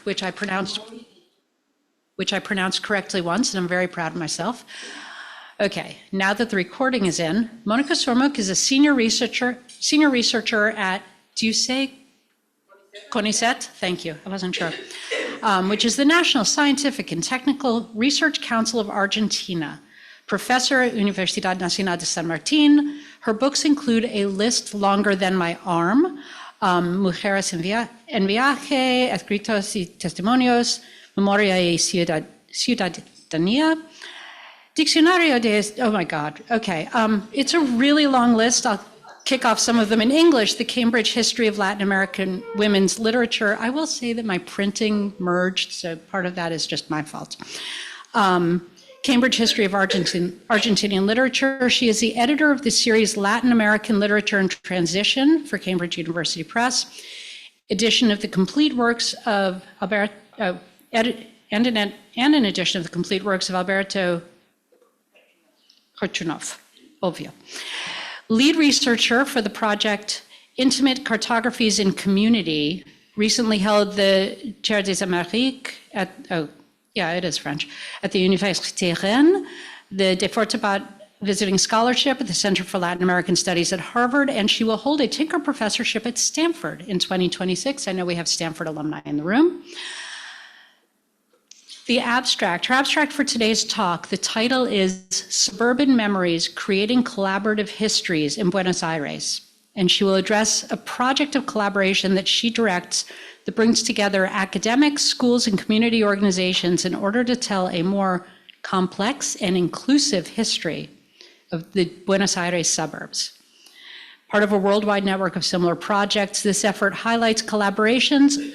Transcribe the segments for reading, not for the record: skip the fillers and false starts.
which I pronounced correctly once, and I'm very proud of myself. Okay, now that the recording is in, Monica Sormuk is a senior researcher at, do you say CONICET? Thank you, I wasn't sure. Which is the National Scientific and Technical Research Council of Argentina. Professor at Universidad Nacional de San Martín. Her books include a list longer than my arm, Mujeres en Viaje, Escritos y Testimonios, Memoria y Ciudadanía, Diccionario de, oh my God, okay. It's a really long list. I'll kick off some of them in English. The Cambridge History of Latin American Women's Literature. I will say that my printing merged, so part of that is just my fault. Cambridge History of Argentinian Literature. She is the editor of the series Latin American Literature in Transition for Cambridge University Press. Edition of the complete works of Alberto, and an edition of the complete works of Alberto Korchunov, Ovia. Lead researcher for the project Intimate Cartographies in Community, recently held the Chair des Amériques at, yeah, it is French, at the Université Rennes, the De Fortabat Visiting Scholarship at the Center for Latin American Studies at Harvard, and she will hold a Tinker Professorship at Stanford in 2026. I know we have Stanford alumni in the room. The abstract, her abstract for today's talk, the title is Suburban Memories, Creating Collaborative Histories in Buenos Aires. And she will address a project of collaboration that she directs that brings together academics, schools, and community organizations in order to tell a more complex and inclusive history of the Buenos Aires suburbs. Part of a worldwide network of similar projects, this effort highlights collaborations,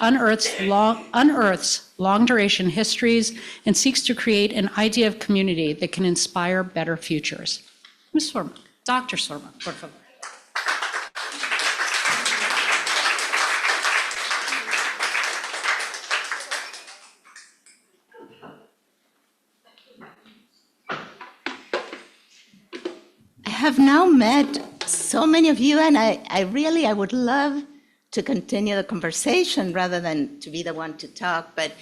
unearths long-duration histories, and seeks to create an idea of community that can inspire better futures. Ms. Sormuk, Dr. Sormuk, por favor. I have now met so many of you, and I would love to continue the conversation rather than to be the one to talk. But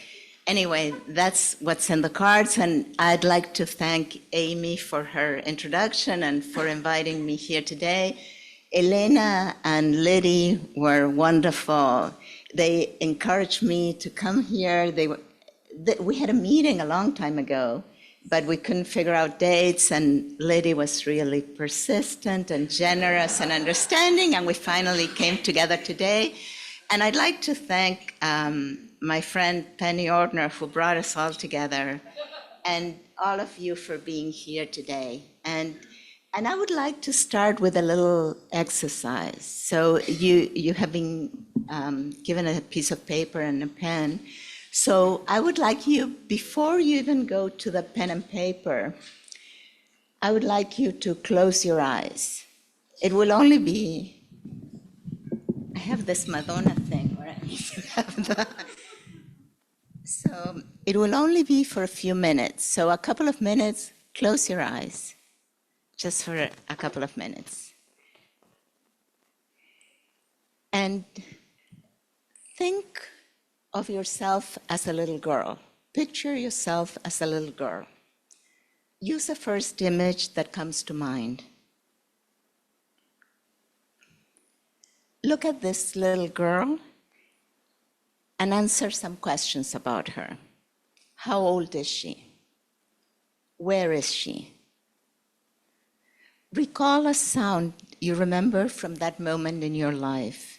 anyway, that's what's in the cards, and I'd like to thank Amy for her introduction and for inviting me here today. Elena and Liddy were wonderful. They encouraged me to come here. We had a meeting a long time ago, but we couldn't figure out dates, and Liddy was really persistent and generous and understanding, and we finally came together today. And I'd like to thank my friend Penny Ordner, who brought us all together, and all of you for being here today. And I would like to start with a little exercise. So you have been given a piece of paper and a pen. So I would like you, before you even go to the pen and paper, I would like you to close your eyes. It will only be, I have this Madonna thing where I need to have the, so it will only be for a few minutes. So a couple of minutes, close your eyes, just for a couple of minutes. And think of yourself as a little girl. Picture yourself as a little girl. Use the first image that comes to mind. Look at this little girl and answer some questions about her. How old is she? Where is she? Recall a sound you remember from that moment in your life.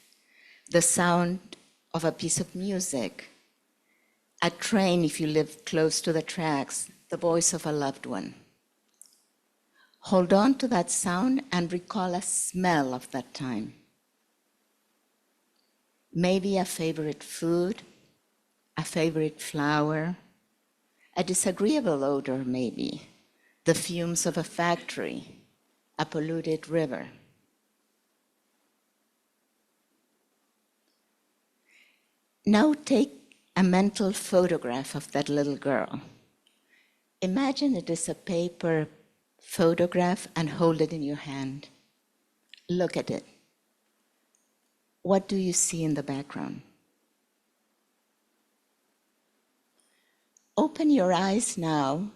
The sound of a piece of music, a train if you live close to the tracks, the voice of a loved one. Hold on to that sound and recall a smell of that time. Maybe a favorite food, a favorite flower, a disagreeable odor maybe, the fumes of a factory, a polluted river. Now take a mental photograph of that little girl. Imagine it is a paper photograph and hold it in your hand. Look at it. What do you see in the background? open your eyes now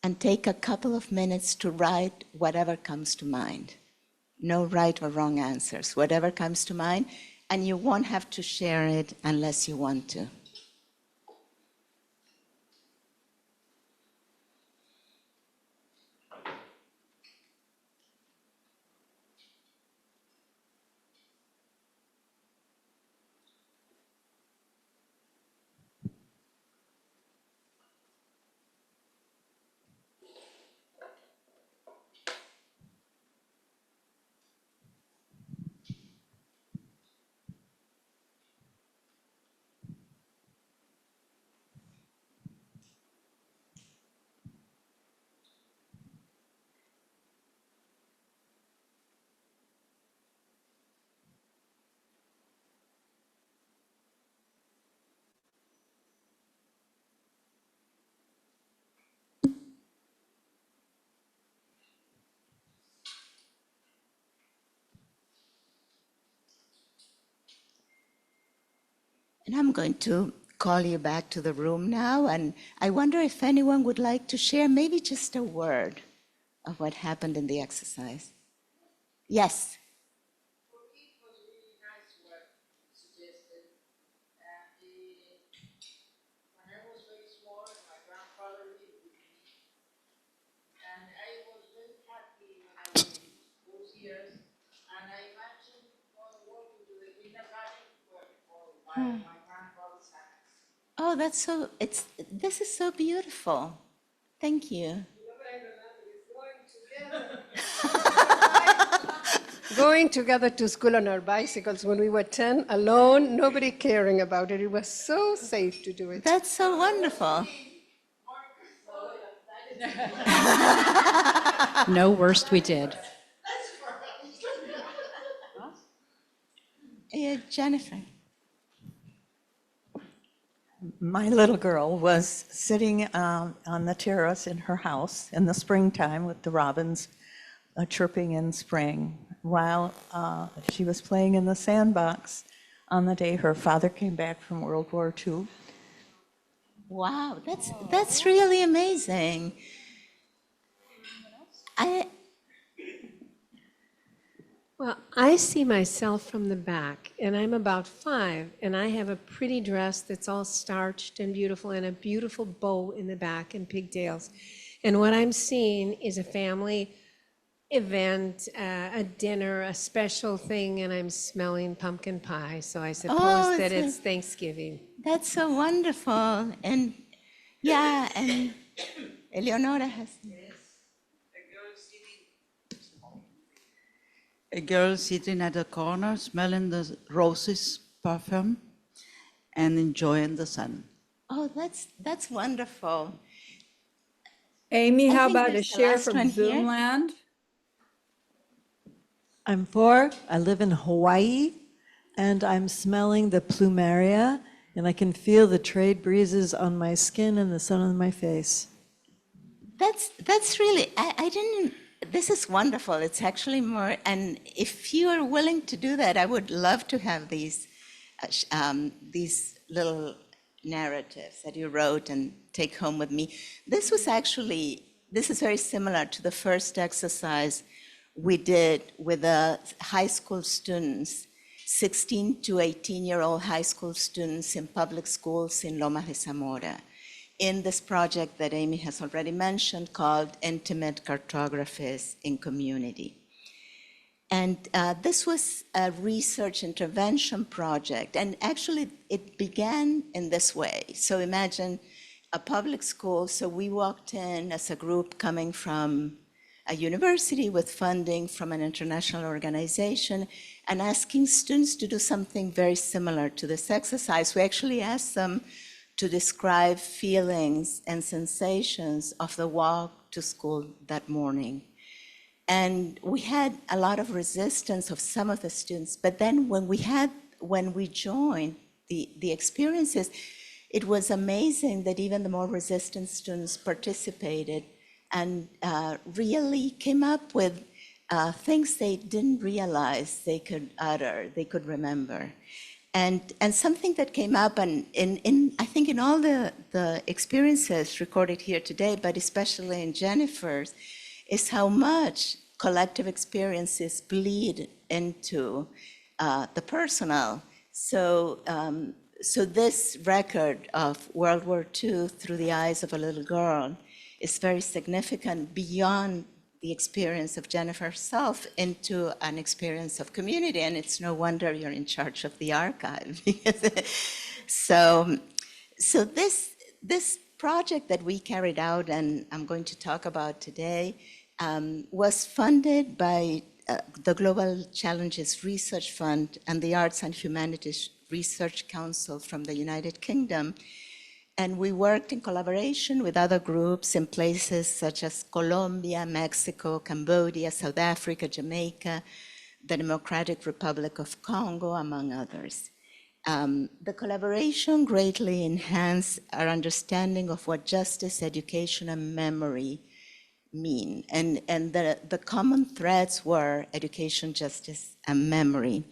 and take a couple of minutes to write whatever comes to mind. No right or wrong answers, whatever comes to mind, and you won't have to share it unless you want to. And I'm going to call you back to the room now, and I wonder if anyone would like to share maybe just a word of what happened in the exercise. Yes. For me, it was really nice what you suggested. And when I was very small, my grandfather lived with me. And I was very happy when I was in those years. And I imagined walking to the kindergarten while my grandfather sang. Oh, this is so beautiful. Thank you. You know what I remember is going together to school on our bicycles when we were 10, alone, nobody caring about it. It was so safe to do it. That's so wonderful. No, worst we did. Jennifer. My little girl was sitting on the terrace in her house in the springtime with the robins chirping in spring while she was playing in the sandbox on the day her father came back from World War II. Wow, that's really amazing. Well, I see myself from the back, and I'm about 5, and I have a pretty dress that's all starched and beautiful, and a beautiful bow in the back and pigtails. And what I'm seeing is a family event, a dinner, a special thing, and I'm smelling pumpkin pie. So I suppose that it's Thanksgiving. That's so wonderful. And yeah, and Eleonora has. A girl sitting at a corner, smelling the roses perfume and enjoying the sun. Oh, that's wonderful. Amy, I how think about a there's the share last from one here. Zoomland? I'm 4. I live in Hawaii, and I'm smelling the plumeria, and I can feel the trade breezes on my skin and the sun on my face. That's really, I didn't, this is wonderful. It's actually more, and if you are willing to do that, I would love to have these little narratives that you wrote and take home with me. This is very similar to the first exercise we did with the high school students, 16 to 18-year-old high school students in public schools in Lomas de Zamora, in this project that Amy has already mentioned called Intimate Cartographies in Community. And this was a research intervention project, and actually it began in this way. So imagine a public school, so we walked in as a group coming from a university with funding from an international organization and asking students to do something very similar to this exercise. We actually asked them to describe feelings and sensations of the walk to school that morning. And we had a lot of resistance of some of the students, but then when we joined the experiences, it was amazing that even the more resistant students participated and really came up with things they didn't realize they could utter, they could remember. And something that came up and I think in all the experiences recorded here today, but especially in Jennifer's, is how much collective experiences bleed into the personal. So this record of World War II through the eyes of a little girl is very significant beyond the experience of Jennifer herself into an experience of community. And it's no wonder you're in charge of the archive. So this project that we carried out and I'm going to talk about today was funded by the Global Challenges Research Fund and the Arts and Humanities Research Council from the United Kingdom. And we worked in collaboration with other groups in places such as Colombia, Mexico, Cambodia, South Africa, Jamaica, the Democratic Republic of Congo, among others. The collaboration greatly enhanced our understanding of what justice, education, and memory mean. And the common threads were education, justice, and memory,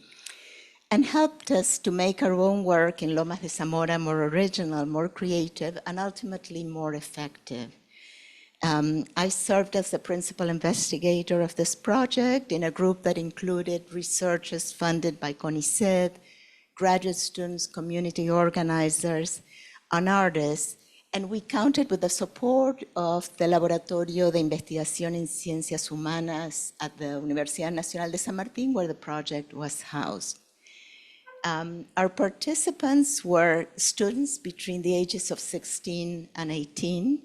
and helped us to make our own work in Lomas de Zamora more original, more creative, and ultimately more effective. I served as the principal investigator of this project in a group that included researchers funded by CONICET, graduate students, community organizers, and artists, and we counted with the support of the Laboratorio de Investigación en Ciencias Humanas at the Universidad Nacional de San Martín, where the project was housed. Our participants were students between the ages of 16 and 18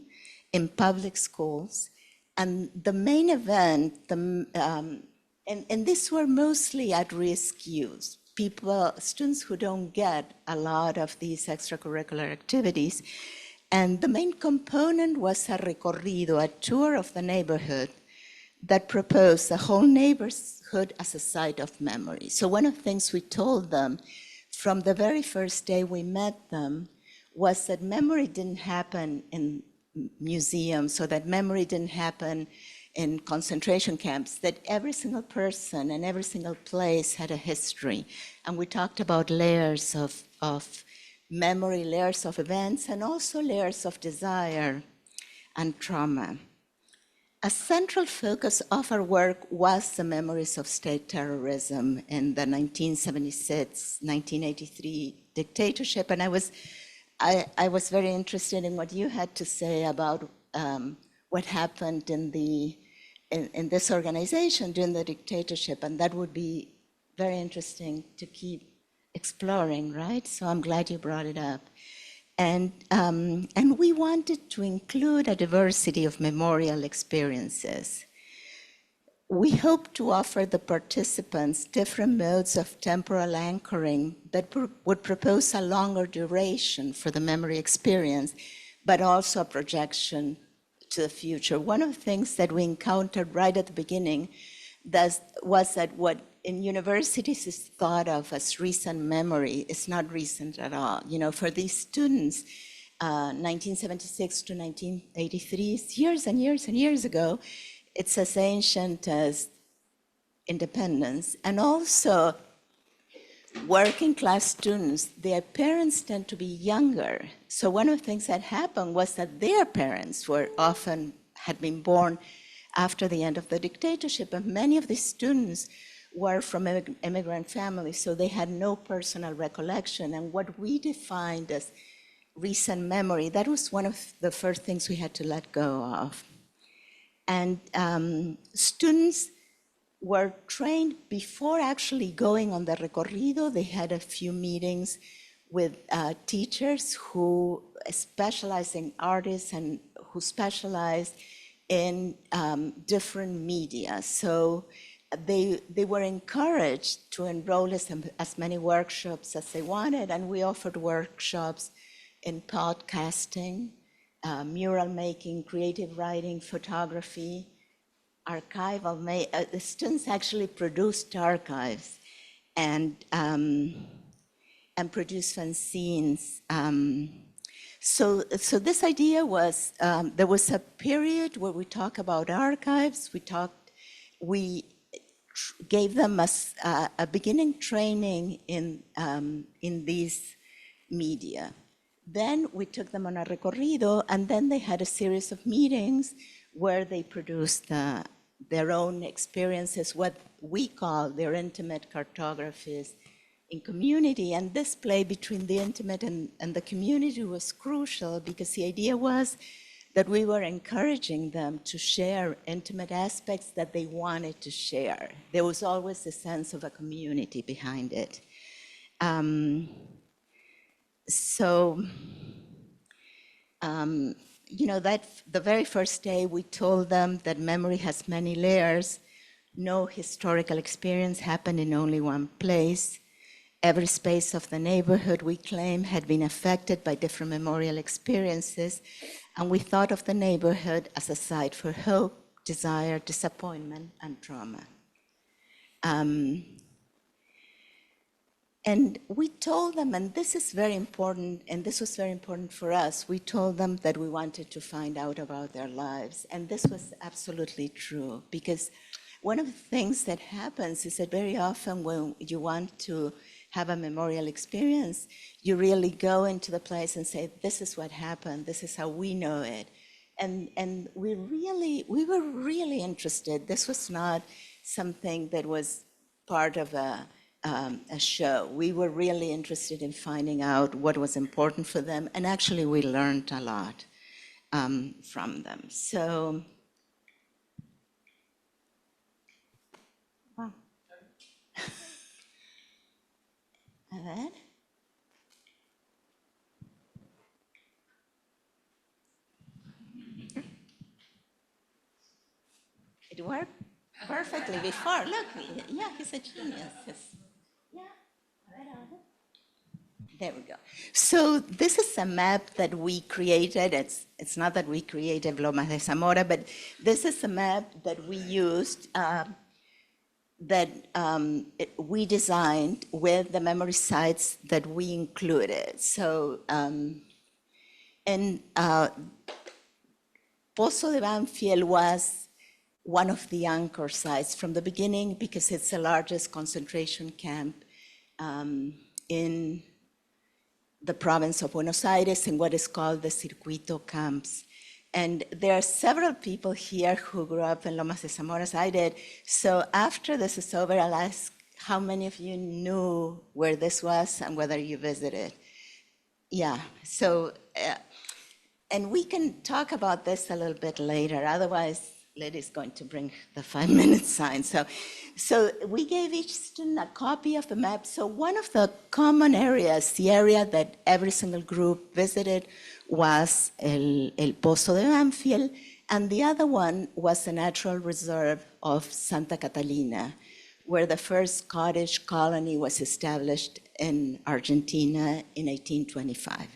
in public schools. And the main event, and these were mostly at-risk youth, students who don't get a lot of these extracurricular activities. And the main component was a recorrido, a tour of the neighborhood that proposed the whole neighborhood as a site of memory. So one of the things we told them from the very first day we met them was that memory didn't happen in museums, or that memory didn't happen in concentration camps, that every single person and every single place had a history. And we talked about layers of memory, layers of events, and also layers of desire and trauma. A central focus of our work was the memories of state terrorism in the 1976-1983 dictatorship, and I was very interested in what you had to say about what happened in this organization during the dictatorship, and that would be very interesting to keep exploring, right? So I'm glad you brought it up. And we wanted to include a diversity of memorial experiences. We hope to offer the participants different modes of temporal anchoring that would propose a longer duration for the memory experience, but also a projection to the future. One of the things that we encountered right at the beginning was that what in universities is thought of as recent memory is not recent at all. You know, for these students, 1976 to 1983 is years and years and years ago. It's as ancient as independence. And also, working class students, their parents tend to be younger. So one of the things that happened was that their parents had been born after the end of the dictatorship, and many of these students were from immigrant families, so they had no personal recollection. And what we defined as recent memory, that was one of the first things we had to let go of. And students were trained before actually going on the recorrido. They had a few meetings with teachers who specialize in artists and who specialize in different media. So they were encouraged to enroll as many workshops as they wanted, and we offered workshops in podcasting, mural making, creative writing, photography, archival. The students actually produced archives and produced fanzines. So this idea was, there was a period where we talk about archives, we gave them a beginning training in these media. Then we took them on a recorrido, and then they had a series of meetings where they produced their own experiences, what we call their intimate cartographies in community. And this play between the intimate and the community was crucial, because the idea was that we were encouraging them to share intimate aspects that they wanted to share. There was always a sense of a community behind it. That the very first day we told them that memory has many layers. No historical experience happened in only one place. Every space of the neighborhood, we claim, had been affected by different memorial experiences, and we thought of the neighborhood as a site for hope, desire, disappointment, and trauma. And we told them, and this is very important, and this was very important for us, we told them that we wanted to find out about their lives. And this was absolutely true, because one of the things that happens is that very often when you want to have a memorial experience, you really go into the place and say, this is what happened, this is how we know it. And we were really interested. This was not something that was part of a show. We were really interested in finding out what was important for them, and actually we learned a lot from them. So, wow. A ver. It worked perfectly before. Look, yeah, he's a genius. Yeah. There we go. So this is a map that we created. It's not that we created Lomas de Zamora, but this is a map that we used, we designed with the memory sites that we included. So, Pozo de Banfield was one of the anchor sites from the beginning, because it's the largest concentration camp in the province of Buenos Aires, in what is called the Circuito camps. And there are several people here who grew up in Lomas de Zamora, as I did. So after this is over, I'll ask how many of you knew where this was and whether you visited. Yeah, so, and we can talk about this a little bit later. Otherwise, Liddy's going to bring the 5-minute sign. So we gave each student a copy of the map. So one of the common areas, the area that every single group visited, was El Pozo de Banfield, and the other one was the natural reserve of Santa Catalina, where the first cottage colony was established in Argentina in 1825.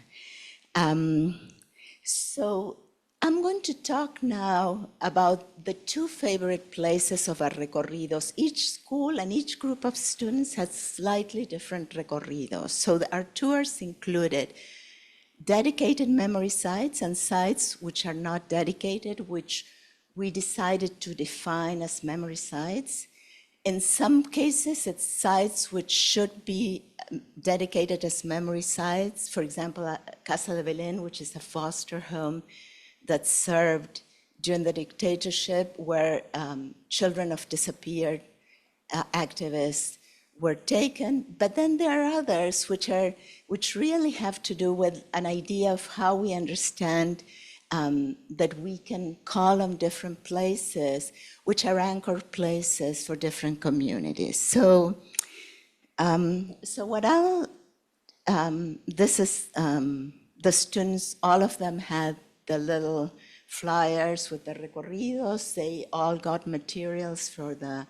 So I'm going to talk now about the two favorite places of our recorridos. Each school and each group of students had slightly different recorridos. So our tours included dedicated memory sites and sites which are not dedicated, which we decided to define as memory sites. In some cases, it's sites which should be dedicated as memory sites. For example, Casa de Belén, which is a foster home that served during the dictatorship, where children of disappeared activists were taken. But then there are others which really have to do with an idea of how we understand that we can call them different places, which are anchor places for different communities. So, what I'll, this is the students, all of them had the little flyers with the recorridos. They all got materials for the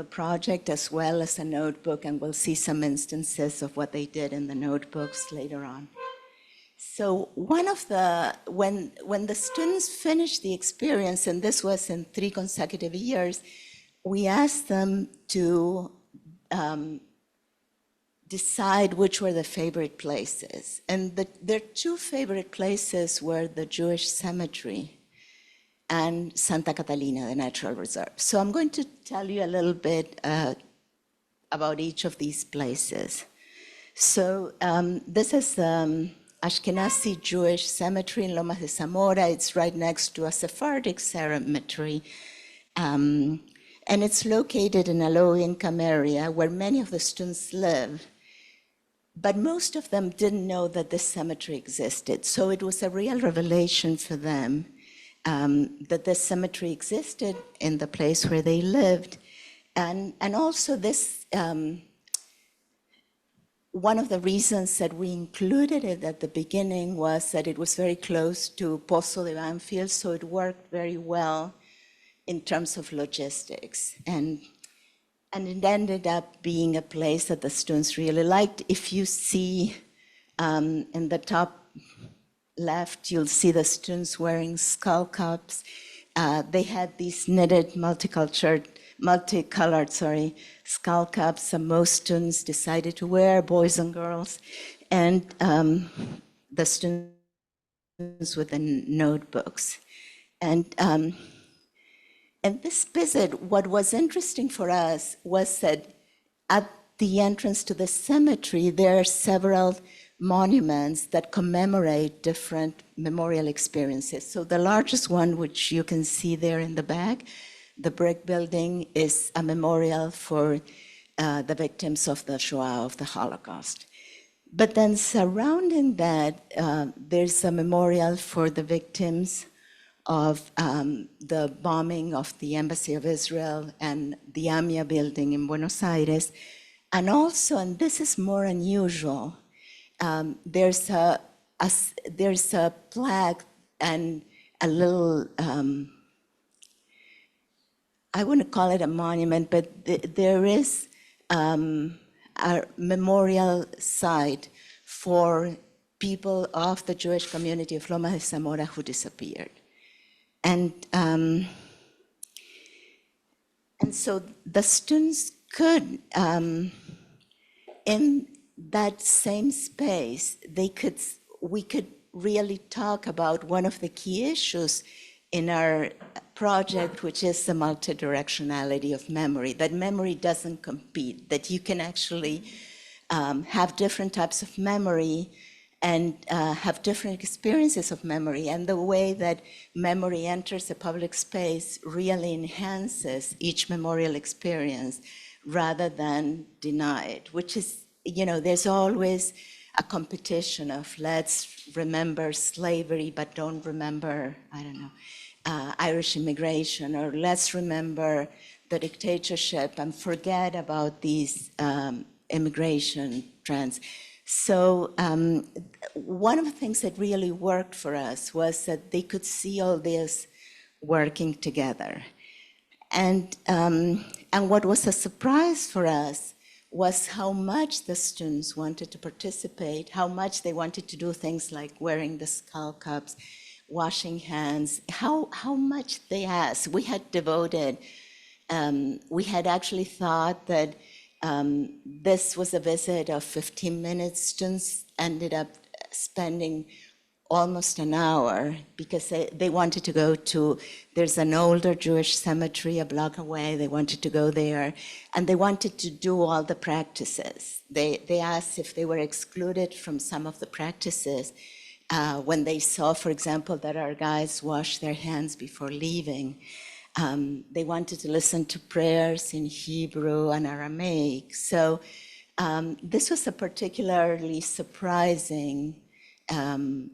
project, as well as a notebook, and we'll see some instances of what they did in the notebooks later on. So one of when the students finished the experience, and this was in 3 consecutive years, we asked them to decide which were the favorite places. And their 2 favorite places were the Jewish cemetery and Santa Catalina, the natural reserve. So I'm going to tell you a little bit about each of these places. So this is Ashkenazi Jewish cemetery in Lomas de Zamora. It's right next to a Sephardic cemetery. And it's located in a low-income area where many of the students live. But most of them didn't know that this cemetery existed. So it was a real revelation for them that this cemetery existed in the place where they lived. And also this, one of the reasons that we included it at the beginning was that it was very close to Pozo de Banfield, so it worked very well in terms of logistics. And it ended up being a place that the students really liked. If you see in the top left, you'll see the students wearing skull caps. They had these knitted multicolored skull caps that most students decided to wear, boys and girls, and the students with the notebooks. And this visit, what was interesting for us was that at the entrance to the cemetery, there are several monuments that commemorate different memorial experiences. So the largest one, which you can see there in the back, the brick building, is a memorial for the victims of the Shoah, of the Holocaust. But then surrounding that, there's a memorial for the victims of the bombing of the Embassy of Israel and the AMIA building in Buenos Aires. And also, and this is more unusual, there's a plaque and a little, I wouldn't call it a monument, but there is a memorial site for people of the Jewish community of Lomas de Zamora who disappeared. And so the students could, in that same space, we could really talk about one of the key issues in our project, which is the multidirectionality of memory, that memory doesn't compete, that you can actually have different types of memory and have different experiences of memory. And the way that memory enters the public space really enhances each memorial experience rather than deny it, which is, there's always a competition of let's remember slavery, but don't remember, Irish immigration, or let's remember the dictatorship and forget about these immigration trends. So one of the things that really worked for us was that they could see all this working together. And what was a surprise for us was how much the students wanted to participate, how much they wanted to do things like wearing the skull caps, washing hands, how much they asked. We had devoted, we had actually thought that this was a visit of 15 minutes. Students ended up spending almost an hour because they wanted to go to, there's an older Jewish cemetery a block away. They wanted to go there and they wanted to do all the practices. They asked if they were excluded from some of the practices when they saw, for example, that our guys washed their hands before leaving. They wanted to listen to prayers in Hebrew and Aramaic. So this was a particularly surprising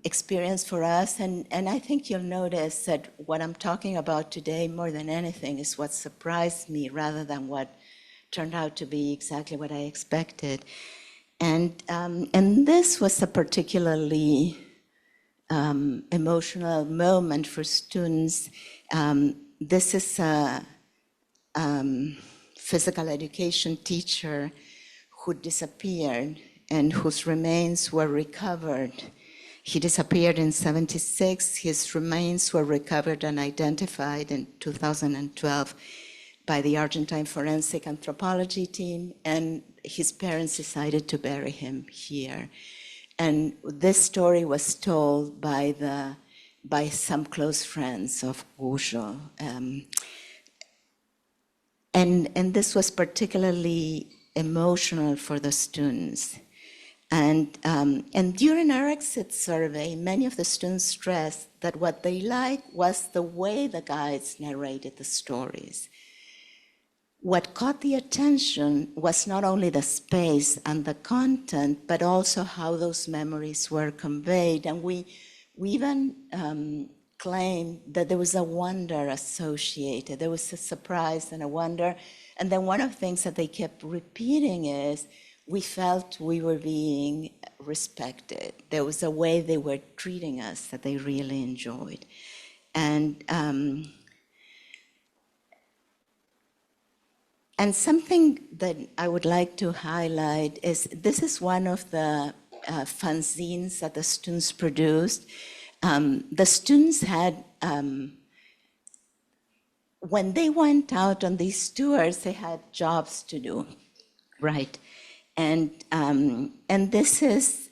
experience for us. And I think you'll notice that what I'm talking about today, more than anything, is what surprised me rather than what turned out to be exactly what I expected. And this was a particularly emotional moment for students. This is a physical education teacher who disappeared and whose remains were recovered. He disappeared in '76. His remains were recovered and identified in 2012 by the Argentine forensic anthropology team, and his parents decided to bury him here. And this story was told by the by some close friends of Gujo. And this was particularly emotional for the students. And during our exit survey, many of the students stressed that what they liked was the way the guides narrated the stories. What caught the attention was not only the space and the content, but also how those memories were conveyed. And we even claimed that there was a wonder associated. There was a surprise and a wonder. And then one of the things that they kept repeating is, we felt we were being respected. There was a way they were treating us that they really enjoyed. And something that I would like to highlight is, this is one of the fanzines that the students produced. The students had, when they went out on these tours, they had jobs to do, right? And this is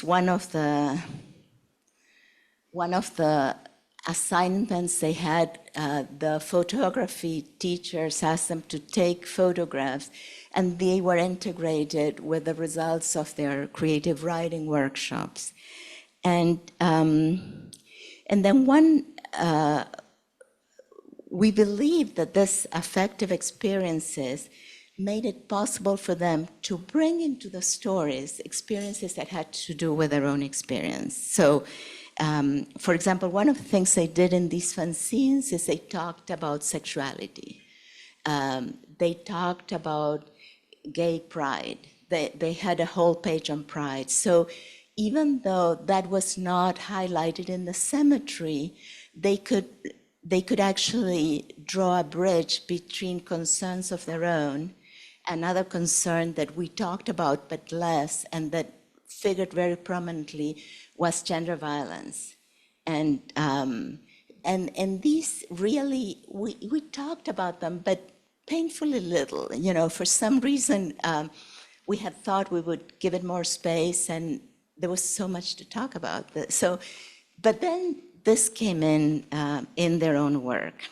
one of the assignments they had. The photography teachers asked them to take photographs, and they were integrated with the results of their creative writing workshops. And then we believe that this affective experiences made it possible for them to bring into the stories experiences that had to do with their own experience. So, for example, one of the things they did in these fanzines is they talked about sexuality. They talked about gay pride. They had a whole page on pride. So even though that was not highlighted in the cemetery, they could actually draw a bridge between concerns of their own. Another concern that we talked about but less, and that figured very prominently, was gender violence. And these really, we talked about them, but painfully little. You know, for some reason, we had thought we would give it more space, and there was so much to talk about. So, but then this came in their own work.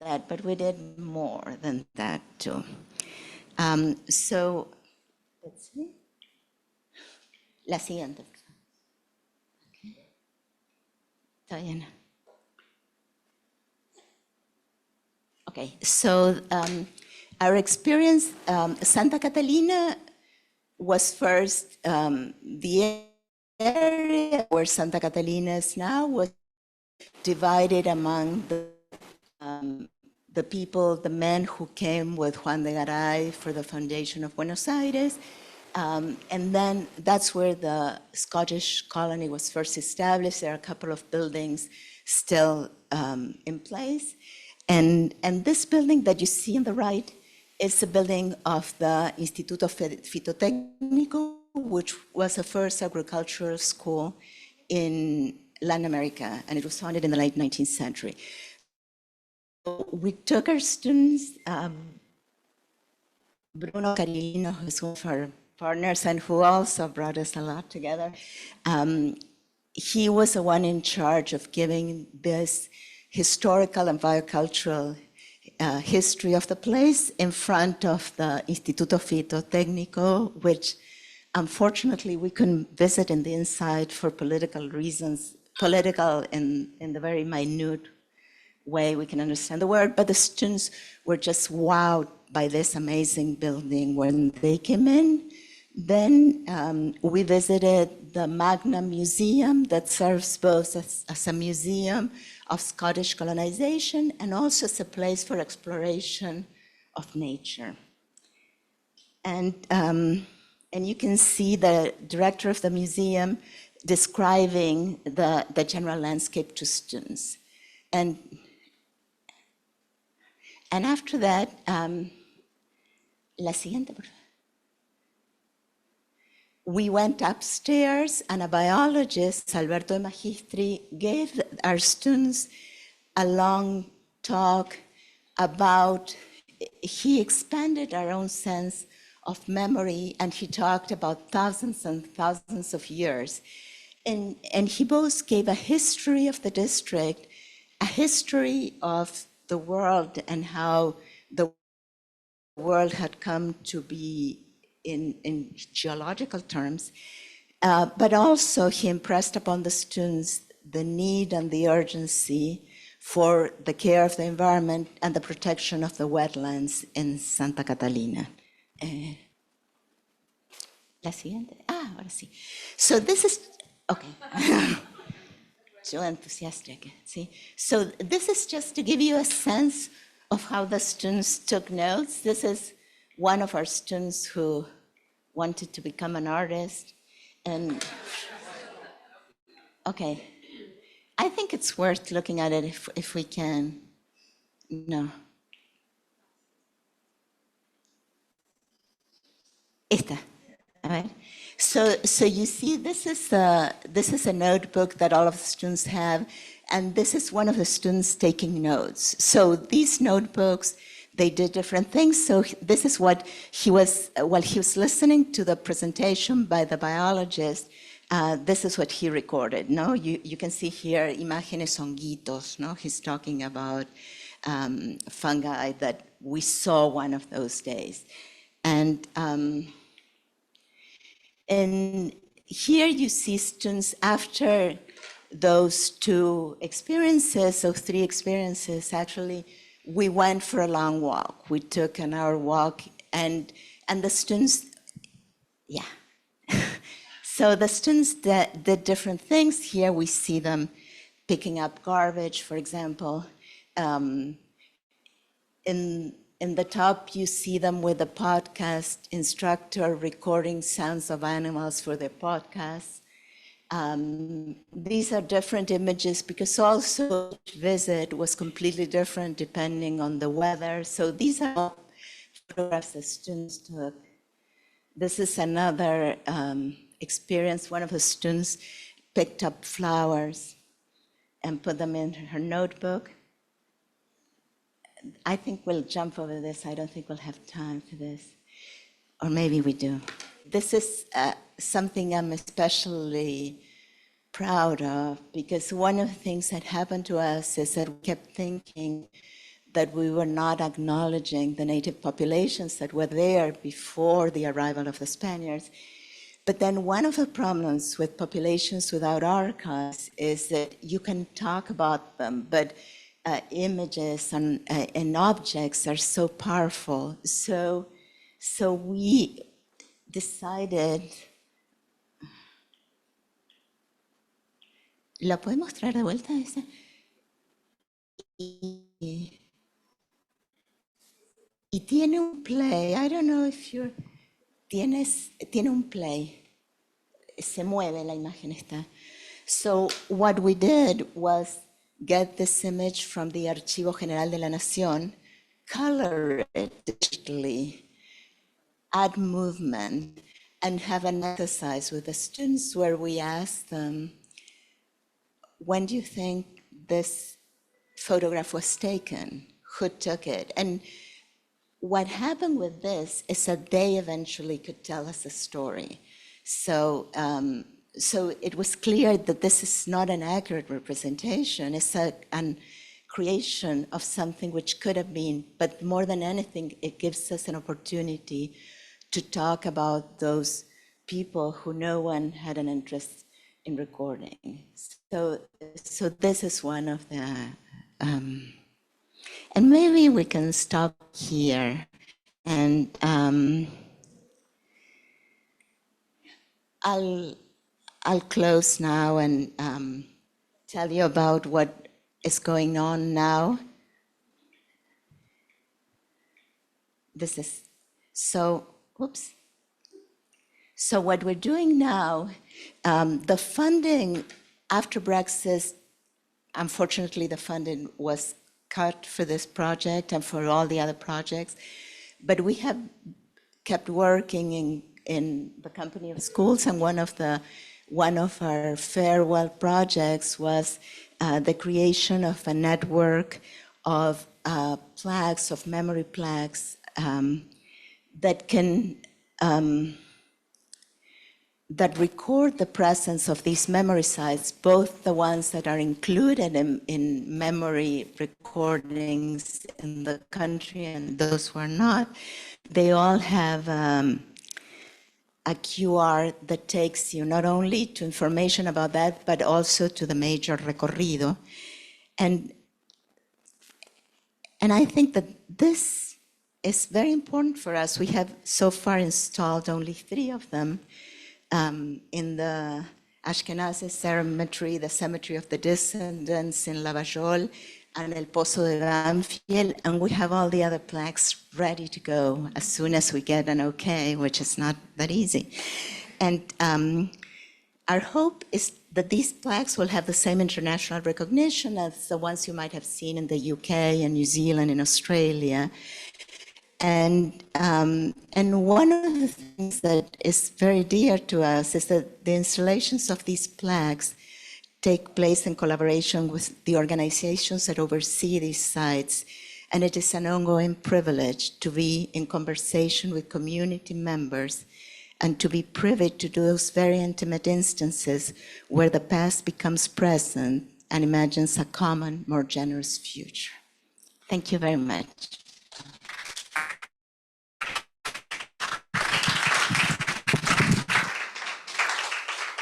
that, but we did more than that too. So, let's see. La siguiente. Okay. Está bien. Okay, so our experience, Santa Catalina was first the area where Santa Catalina is now was divided among the people, the men who came with Juan de Garay for the foundation of Buenos Aires. And then that's where the Scottish colony was first established. There are a couple of buildings still in place. And this building that you see on the right is a building of the Instituto Fitotécnico, which was the first agricultural school in Latin America, and it was founded in the late 19th century. We took our students, Bruno Carino, who's one of our partners and who also brought us a lot together. He was the one in charge of giving this historical and biocultural history of the place in front of the Instituto Fitotécnico, which unfortunately we couldn't visit in the inside for political reasons, political in the very minute way we can understand the word, but the students were just wowed by this amazing building when they came in. Then we visited the Magna Museum that serves both as a museum of Scottish colonization and also as a place for exploration of nature. And you can see the director of the museum describing the general landscape to students. And after that, la siguiente, por favor. We went upstairs and a biologist, Alberto de Magistri, gave our students a long talk about, he expanded our own sense of memory and he talked about thousands and thousands of years. And he both gave a history of the district, a history of the world and how the world had come to be in geological terms, but also he impressed upon the students the need and the urgency for the care of the environment and the protection of the wetlands in Santa Catalina. La siguiente. Ahora sí. So this is, okay. So enthusiastic, see? So this is just to give you a sense of how the students took notes. This is one of our students who wanted to become an artist. And, okay, I think it's worth looking at it if we can. No. Esta. All right. So you see, this is a notebook that all of the students have, and this is one of the students taking notes. So these notebooks, they did different things. So this is what he was, while he was listening to the presentation by the biologist, this is what he recorded. No, you can see here, imágenes honguitos. No, he's talking about fungi that we saw one of those days, and here you see students after those two experiences, those three experiences, actually, we went for a long walk. We took an hour walk and the students, yeah. So the students did different things. Here we see them picking up garbage, for example. In the top, you see them with a podcast instructor recording sounds of animals for their podcasts. These are different images because also each visit was completely different depending on the weather. So these are all photographs the students took. This is another experience. One of the students picked up flowers and put them in her notebook. I think we'll jump over this. I don't think we'll have time for this. Or maybe we do. This is something I'm especially proud of because one of the things that happened to us is that we kept thinking that we were not acknowledging the native populations that were there before the arrival of the Spaniards. But then one of the problems with populations without archives is that you can talk about them, but images and objects are so powerful. So we decided. ¿La podemos traer de vuelta esa? Y tiene un play. I don't know if you're. Tiene un play. Se mueve la imagen esta. So what we did was get this image from the Archivo General de la Nación, color it digitally, add movement, and have an exercise with the students where we ask them, when do you think this photograph was taken? Who took it? And what happened with this is that they eventually could tell us a story. So it was clear that this is not an accurate representation. It's a creation of something which could have been, but more than anything, it gives us an opportunity to talk about those people who no one had an interest in recording. So this is one of the, and maybe we can stop here, and I'll close now and tell you about what is going on now. This is, so, oops. So what we're doing now, the funding after Brexit, unfortunately the funding was cut for this project and for all the other projects, but we have kept working in the Company of Schools, and one of our farewell projects was the creation of a network of plaques, of memory plaques that can that record the presence of these memory sites, both the ones that are included in memory recordings in the country and those who are not. They all have a QR that takes you not only to information about that, but also to the major recorrido. And I think that this is very important for us. We have so far installed only 3 of them in the Ashkenazi cemetery, the Cemetery of the Descendants in Lavajol, and El Pozo de Banfield, and we have all the other plaques ready to go as soon as we get an okay, which is not that easy. And our hope is that these plaques will have the same international recognition as the ones you might have seen in the UK and New Zealand and Australia. And one of the things that is very dear to us is that the installations of these plaques take place in collaboration with the organizations that oversee these sites. And it is an ongoing privilege to be in conversation with community members and to be privy to those very intimate instances where the past becomes present and imagines a common, more generous future. Thank you very much.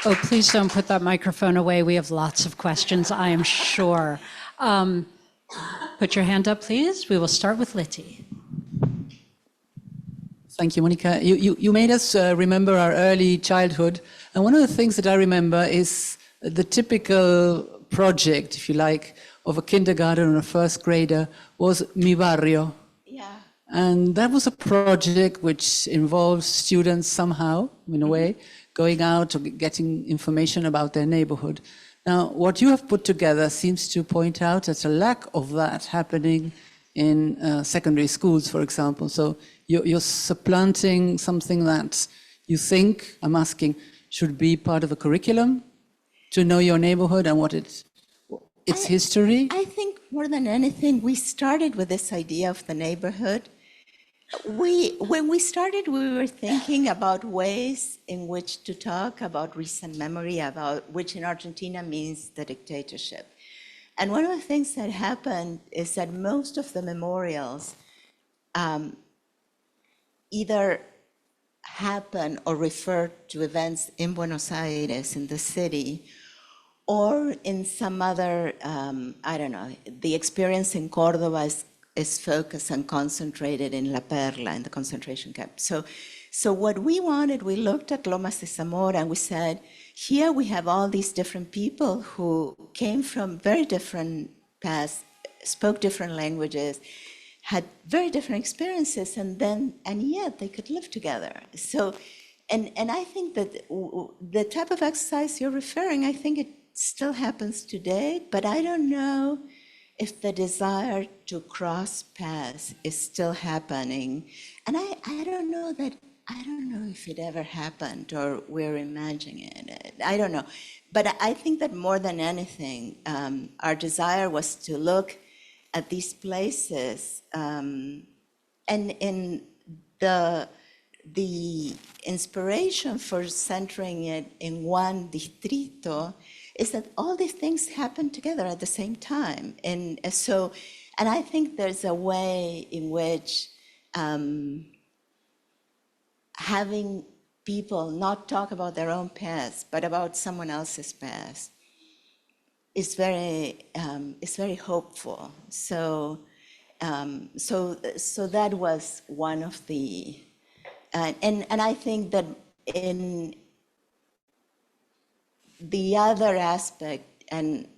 Oh, please don't put that microphone away. We have lots of questions, I am sure. Put your hand up, please. We will start with Liti. Thank you, Monica. You made us remember our early childhood. And one of the things that I remember is the typical project, if you like, of a kindergarten or a first grader was Mi Barrio. Yeah. And that was a project which involves students somehow, in a way, going out or getting information about their neighborhood. Now, what you have put together seems to point out at a lack of that happening in secondary schools, for example. So you're supplanting something that you think, I'm asking, should be part of a curriculum to know your neighborhood and what its history? I think more than anything, we started with this idea of the neighborhood. When we started, we were thinking about ways in which to talk about recent memory, about which in Argentina means the dictatorship. And one of the things that happened is that most of the memorials either happen or refer to events in Buenos Aires, in the city, or in some other, I don't know, the experience in Córdoba is focused and concentrated in La Perla, in the concentration camp. So what we wanted, we looked at Lomas de Zamora and we said, here we have all these different people who came from very different paths, spoke different languages, had very different experiences, and yet they could live together. So, and I think that the type of exercise you're referring, I think it still happens today, but I don't know if the desire to cross paths is still happening. And I don't know if it ever happened or we're imagining it. I don't know. But I think that more than anything, our desire was to look at these places and in the inspiration for centering it in one distrito is that all these things happen together at the same time. And I think there's a way in which having people not talk about their own past, but about someone else's past is very hopeful. So that was one of the, and I think that in the other aspect, and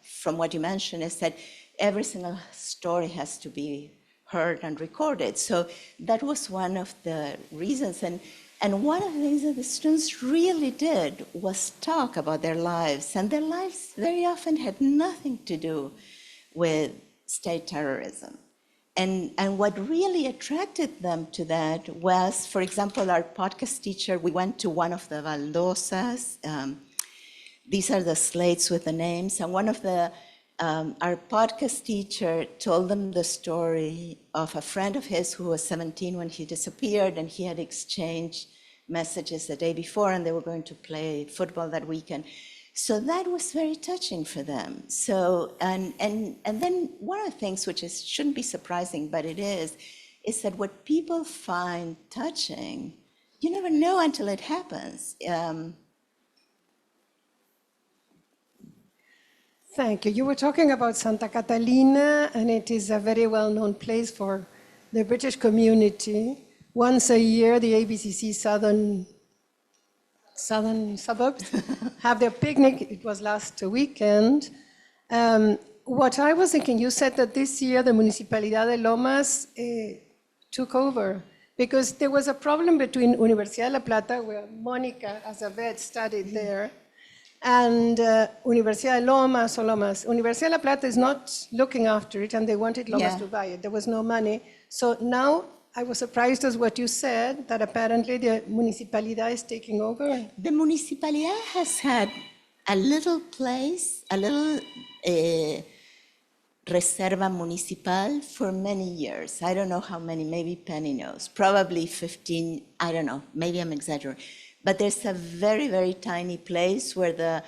from what you mentioned, is that every single story has to be heard and recorded. So that was one of the reasons. And one of the things that the students really did was talk about their lives. And their lives very often had nothing to do with state terrorism. And what really attracted them to that was, for example, our podcast teacher, we went to one of the baldosas. These are the slates with the names. And one of the, our podcast teacher told them the story of a friend of his who was 17 when he disappeared, and he had exchanged messages the day before, and they were going to play football that weekend. So that was very touching for them. So, and then one of the things which shouldn't be surprising, but it is that what people find touching, you never know until it happens. Thank you. You were talking about Santa Catalina, and it is a very well-known place for the British community. Once a year, the ABCC southern suburbs have their picnic. It was last weekend. What I was thinking, you said that this year the Municipalidad de Lomas took over because there was a problem between Universidad de La Plata, where Monica, as a vet, studied there, and Universidad de Lomas or Lomas. Universidad de La Plata is not looking after it, and they wanted Lomas to buy it. There was no money. So now I was surprised as what you said, that apparently the Municipalidad is taking over. The Municipalidad has had a little place, a little Reserva Municipal for many years. I don't know how many, maybe Penny knows. Probably 15, I don't know, maybe I'm exaggerating. But there's a very, very tiny place where the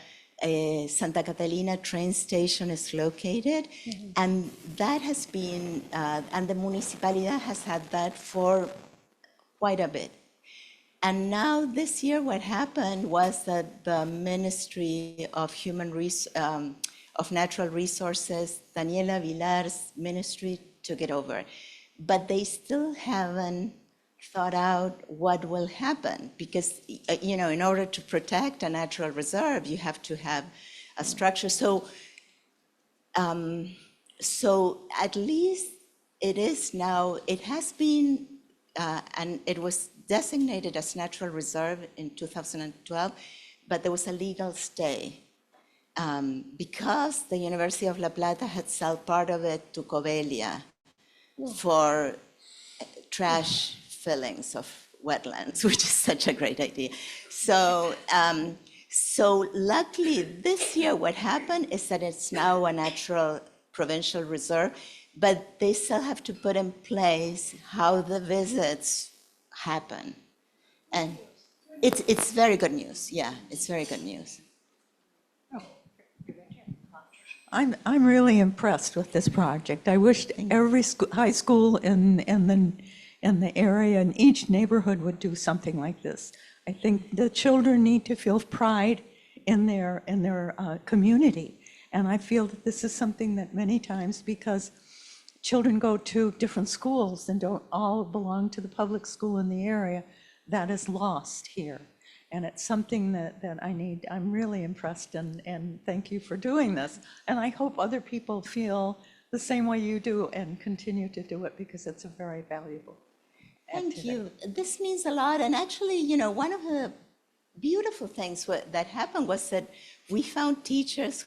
Santa Catalina train station is located. Mm-hmm. And that has been, and the Municipalidad has had that for quite a bit. And now this year what happened was that the Ministry of of Natural Resources, Daniela Vilar's ministry, took it over. But they still haven't thought out what will happen, because in order to protect a natural reserve, you have to have a structure. So at least it is now, it has been, and it was designated as natural reserve in 2012, but there was a legal stay because the University of La Plata had sold part of it to Covelia for trash fillings of wetlands, which is such a great idea. So, so luckily this year what happened is that it's now a natural provincial reserve, but they still have to put in place how the visits happen. And it's very good news. Yeah, it's very good news. I'm really impressed with this project. I wished every high school in the area and each neighborhood would do something like this. I think the children need to feel pride in their community. And I feel that this is something that many times, because children go to different schools and don't all belong to the public school in the area, that is lost here. And it's something that I'm really impressed, and thank you for doing this. And I hope other people feel the same way you do and continue to do it, because it's a very valuable Thank activity. you. This means a lot. And actually, one of the beautiful things that happened was that we found teachers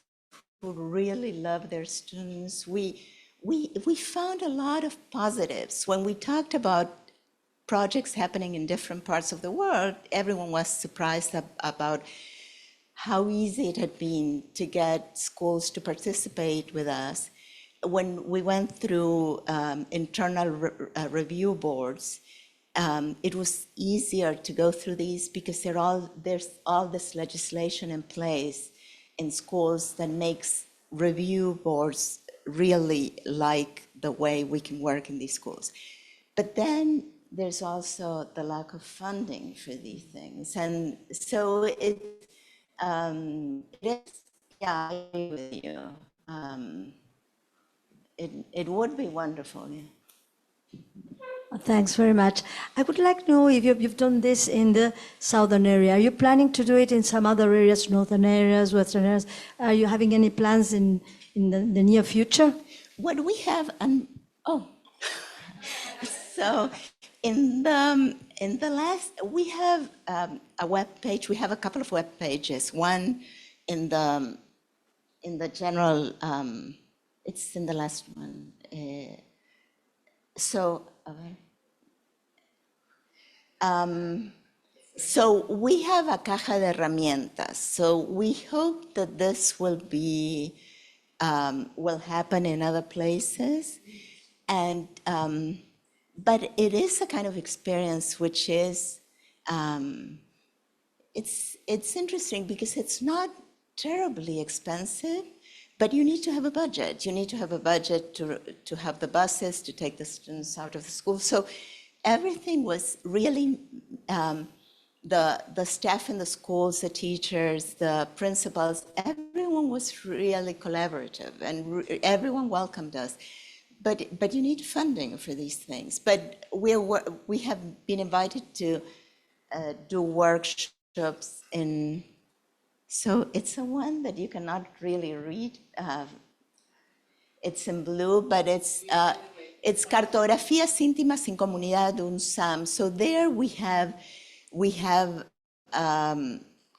who really love their students. We found a lot of positives. When we talked about projects happening in different parts of the world, everyone was surprised about how easy it had been to get schools to participate with us. When we went through internal review boards, it was easier to go through these because there's all this legislation in place in schools that makes review boards really like the way we can work in these schools. But then there's also the lack of funding for these things. And so it is, yeah, I agree with you. It would be wonderful, yeah. Thanks very much. I would like to know if you've done this in the southern area. Are you planning to do it in some other areas, northern areas, western areas? Are you having any plans in the near future? What we have, so in the last, we have a web page. We have a couple of web pages. One in the general. It's in the last one. So we have a caja de herramientas. So we hope that this will happen in other places, and but it is a kind of experience which is it's interesting because it's not terribly expensive. But you need to have a budget. You need to have a budget to have the buses, to take the students out of the school. So everything was really, the staff in the schools, the teachers, the principals, everyone was really collaborative and everyone welcomed us. But you need funding for these things. But we have been invited to do workshops in. So it's a one that you cannot really read. It's in blue, but it's Cartografías íntimas en comunidad de un SAM. So there we have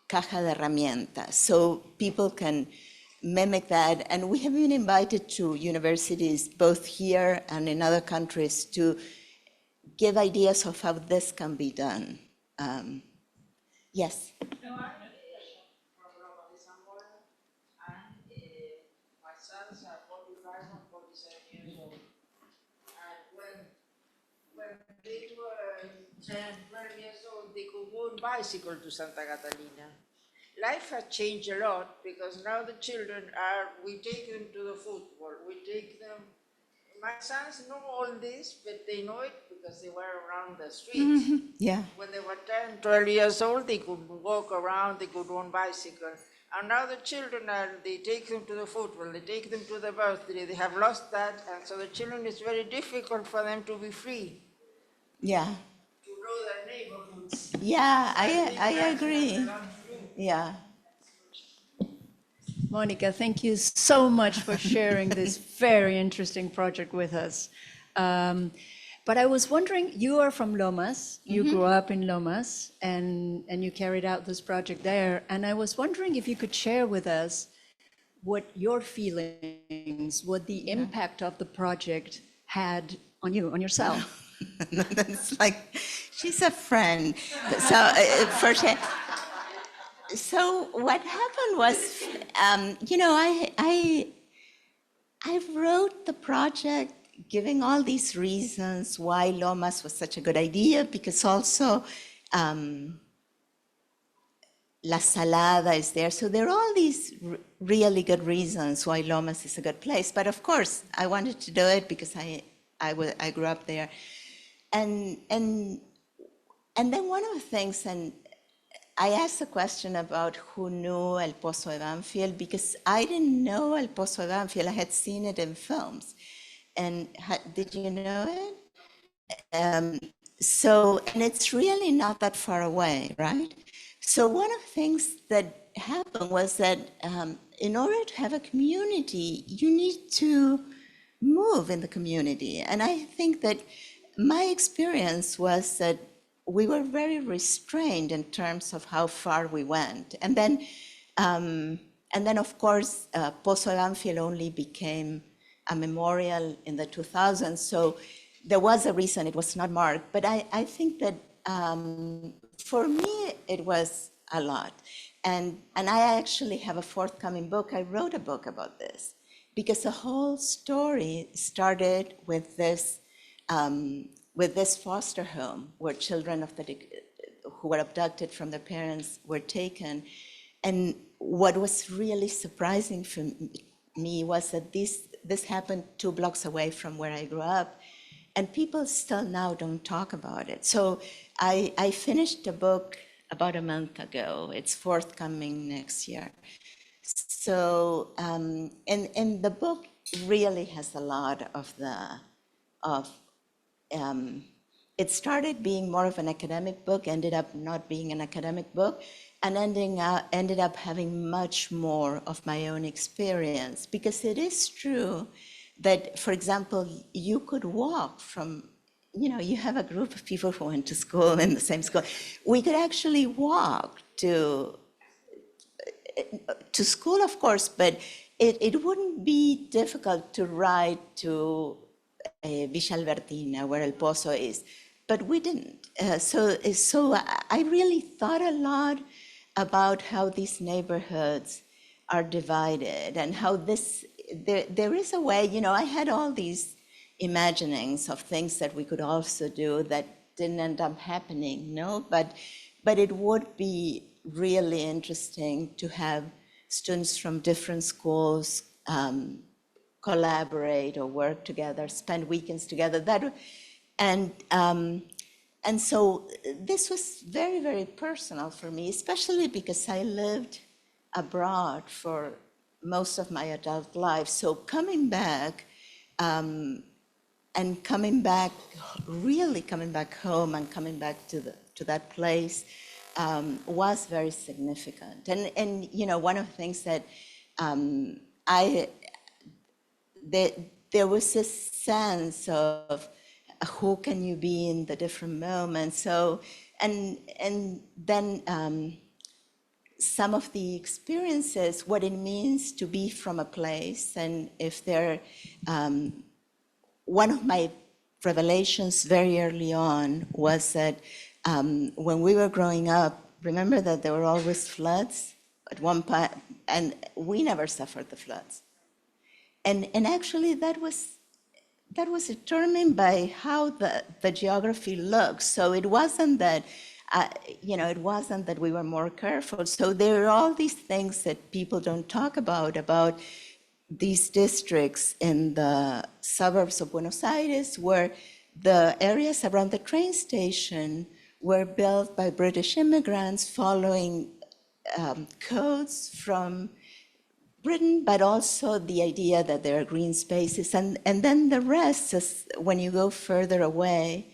caja de herramientas, so people can mimic that. And we have been invited to universities, both here and in other countries, to give ideas of how this can be done. Yes. Sons are 45 and 47 years old. And when they were 10, 12 years old, they could go on bicycle to Santa Catalina. Life has changed a lot because now the children we take them to the football, we take them. My sons know all this, but they know it because they were around the streets. Mm-hmm. Yeah. When they were 10, 12 years old, they could walk around, they could run bicycle. And now the children they take them to the football, they take them to the birthday, they have lost that, and so the children, it's very difficult for them to be free. Yeah. To know their neighborhoods. Yeah, I agree. Yeah. Monica, thank you so much for sharing this very interesting project with us. But I was wondering, you are from Lomas, you grew up in Lomas, and you carried out this project there. And I was wondering if you could share with us what your feelings, what the impact of the project had on you, on yourself. It's like, she's a friend. So what happened was, I wrote the project giving all these reasons why Lomas was such a good idea, because also La Salada is there. So there are all these really good reasons why Lomas is a good place. But of course, I wanted to do it because I grew up there. And then one of the things, and I asked a question about who knew El Pozo de Banfield, because I didn't know El Pozo de Banfield. I had seen it in films. And did you know it? And it's really not that far away, right? So one of the things that happened was that in order to have a community, you need to move in the community. And I think that my experience was that we were very restrained in terms of how far we went. And then of course, Pozo de Banfield only became a memorial in the 2000s. So there was a reason it was not marked. But I think that for me, it was a lot. And I actually have a forthcoming book. I wrote a book about this because the whole story started with this foster home where children who were abducted from their parents were taken. And what was really surprising for me was that this happened 2 blocks away from where I grew up, and people still now don't talk about it. So I finished a book about a month ago. It's forthcoming next year. So, and the book really has a lot of it started being more of an academic book, ended up not being an academic book, and ended up having much more of my own experience. Because it is true that, for example, you could walk from, you have a group of people who went to school in the same school. We could actually walk to school, of course, but it wouldn't be difficult to ride to Villa Albertina, where El Pozo is, but we didn't. So I really thought a lot about how these neighborhoods are divided and how there is a way, I had all these imaginings of things that we could also do that didn't end up happening, but it would be really interesting to have students from different schools collaborate or work together, spend weekends together. And so this was very, very personal for me, especially because I lived abroad for most of my adult life. So coming back and really coming back home and coming back to that place was very significant. And one of the things that there was this sense of who can you be in the different moments. So, and then some of the experiences, what it means to be from a place, and if they're, one of my revelations very early on was that when we were growing up, remember that there were always floods at one point, and we never suffered the floods. And actually that was determined by how the geography looks. So it wasn't that, it wasn't that we were more careful. So there are all these things that people don't talk about these districts in the suburbs of Buenos Aires, where the areas around the train station were built by British immigrants following codes from Britain, but also the idea that there are green spaces. And then the rest is, when you go further away,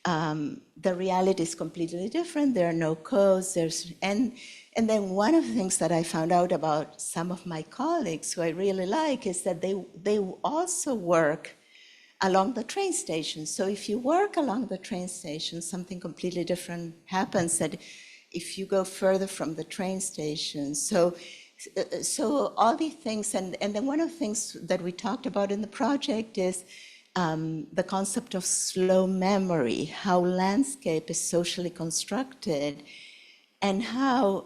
the reality is completely different. There are no codes. And then one of the things that I found out about some of my colleagues who I really like is that they also work along the train station. So if you work along the train station, something completely different happens that if you go further from the train station. So all these things, and then one of the things that we talked about in the project is the concept of slow memory, how landscape is socially constructed, and how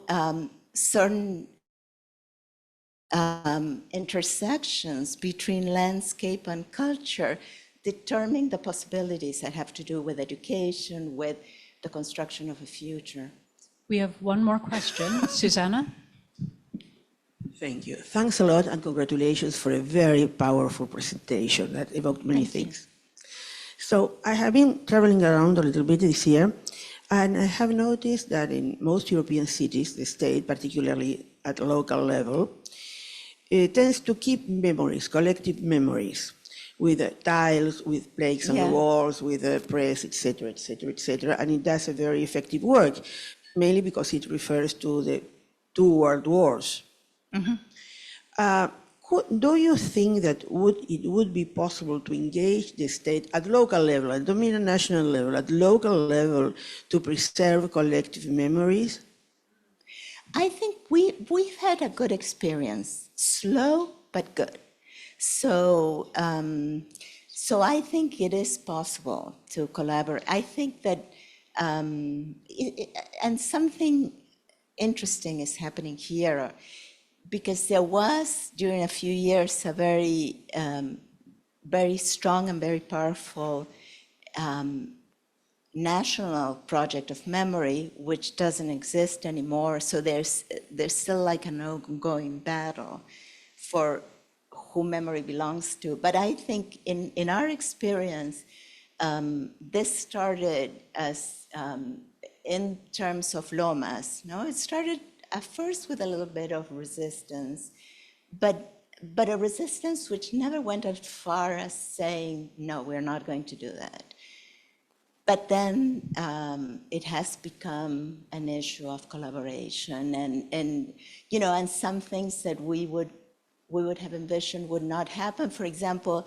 certain intersections between landscape and culture determine the possibilities that have to do with education, with the construction of a future. We have one more question. Susanna? Thank you. Thanks a lot and congratulations for a very powerful presentation that evoked many things. So I have been traveling around a little bit this year, and I have noticed that in most European cities, the state, particularly at local level, it tends to keep memories, collective memories, with tiles, with plaques on the walls, with a press, etc., etc., etc., and it does a very effective work, mainly because it refers to the two world wars. Do you think that it would be possible to engage the state at local level, I don't mean at national level, at local level, to preserve collective memories? I think we've had a good experience, slow but good. So, so I think it is possible to collaborate. I think that, and something interesting is happening here, because there was during a few years a very, very strong and very powerful national project of memory, which doesn't exist anymore. So there's still like an ongoing battle for who memory belongs to. But I think in our experience, this started as in terms of Lomas. No, it started at first with a little bit of resistance, but a resistance which never went as far as saying, no, we're not going to do that. But then it has become an issue of collaboration, and you know, and some things that we would have envisioned would not happen. For example,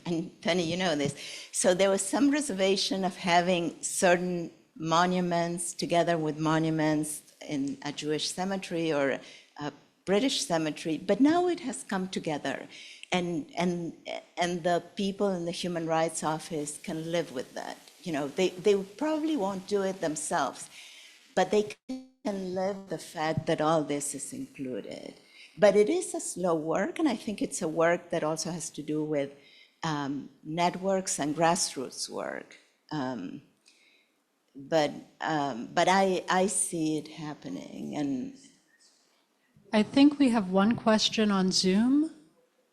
and Penny, you know this. So there was some reservation of having certain monuments together with monuments in a Jewish cemetery or a British cemetery, but now it has come together, and the people in the Human Rights Office can live with that. You know, they probably won't do it themselves, but they can live with the fact that all this is included. But it is a slow work, and I think it's a work that also has to do with networks and grassroots work. But I see it happening, and I think we have one question on Zoom.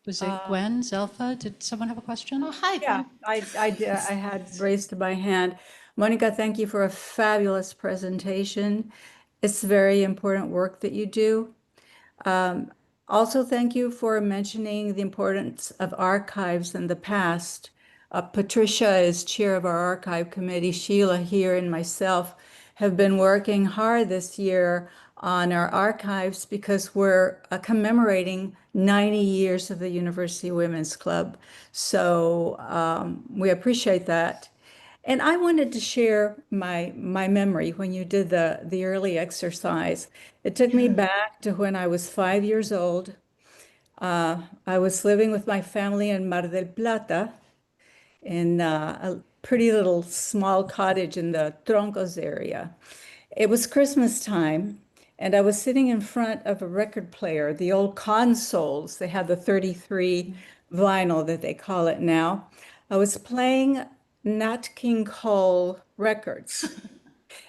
Was it Gwen, Zelfa? Did someone have a question? oh, hi, Yeah, Gwen. I had raised my hand. Monica, thank you for a fabulous presentation. It's very important work that you do. Also, thank you for mentioning the importance of archives in the past. Patricia is chair of our archive committee. Sheila here and myself have been working hard this year on our archives because we're commemorating 90 years of the University Women's Club. So we appreciate that. And I wanted to share my memory when you did the early exercise. It took me back to when I was 5 years old. I was living with my family in Mar del Plata in a pretty little small cottage in the Troncos area. It was Christmas time, and I was sitting in front of a record player, the old consoles. They had the 33 vinyl that they call it now. I was playing Nat King Cole records,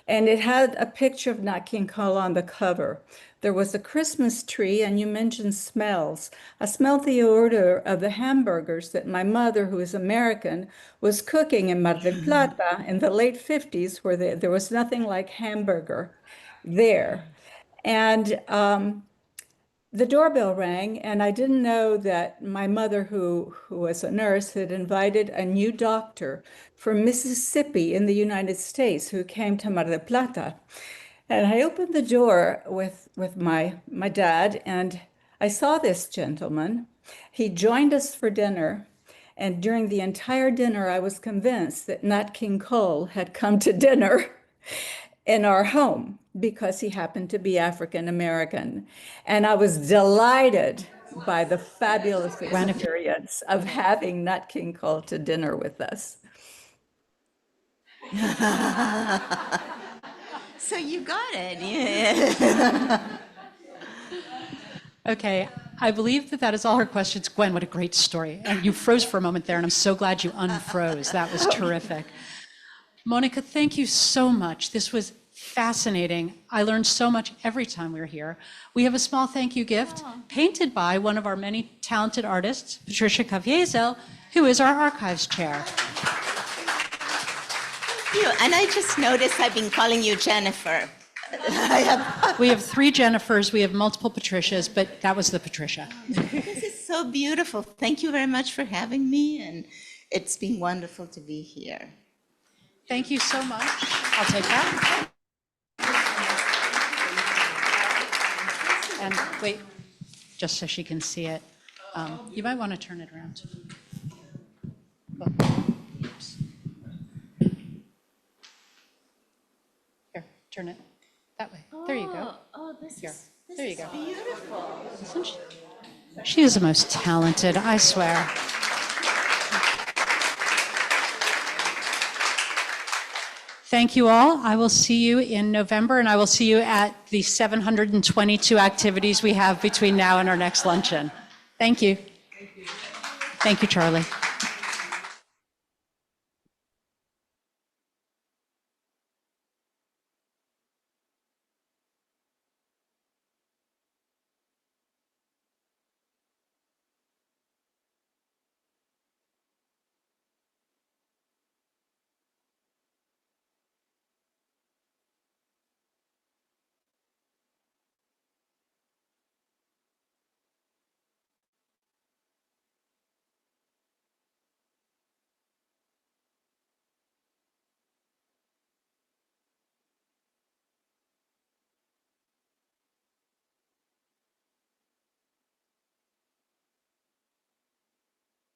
and it had a picture of Nat King Cole on the cover. There was a Christmas tree, and you mentioned smells. I smelled the odor of the hamburgers that my mother, who is American, was cooking in Mar del Plata in the late 50s, where there was nothing like hamburger there. And the doorbell rang, and I didn't know that my mother, who was a nurse, had invited a new doctor from Mississippi in the United States who came to Mar del Plata. And I opened the door with my dad, and I saw this gentleman. He joined us for dinner, and during the entire dinner, I was convinced that Nat King Cole had come to dinner in our home because he happened to be African American. And I was delighted by the fabulous experience of having Nat King Cole to dinner with us. So you got it, yeah. Okay, I believe that is all her questions. Gwen, what a great story. And you froze for a moment there, and I'm so glad you unfroze. That was terrific. Monica, thank you so much. This was fascinating. I learned so much every time we were here. We have a small thank you gift painted by one of our many talented artists, Patricia Caviezel, who is our archives chair. Thank you. And I just noticed I've been calling you Jennifer. We have 3 Jennifers, we have multiple Patricias, but that was the Patricia. This is so beautiful. Thank you very much for having me, and it's been wonderful to be here. Thank you so much. I'll take that. And wait, just so she can see it. You might want to turn it around. Oops. Here, turn it that way. There you go. Oh, this Here. is There you go. beautiful. Isn't she? She is the most talented, I swear. Thank you all. I will see you in November, and I will see you at the 722 activities we have between now and our next luncheon. Thank you. Thank you, Charlie.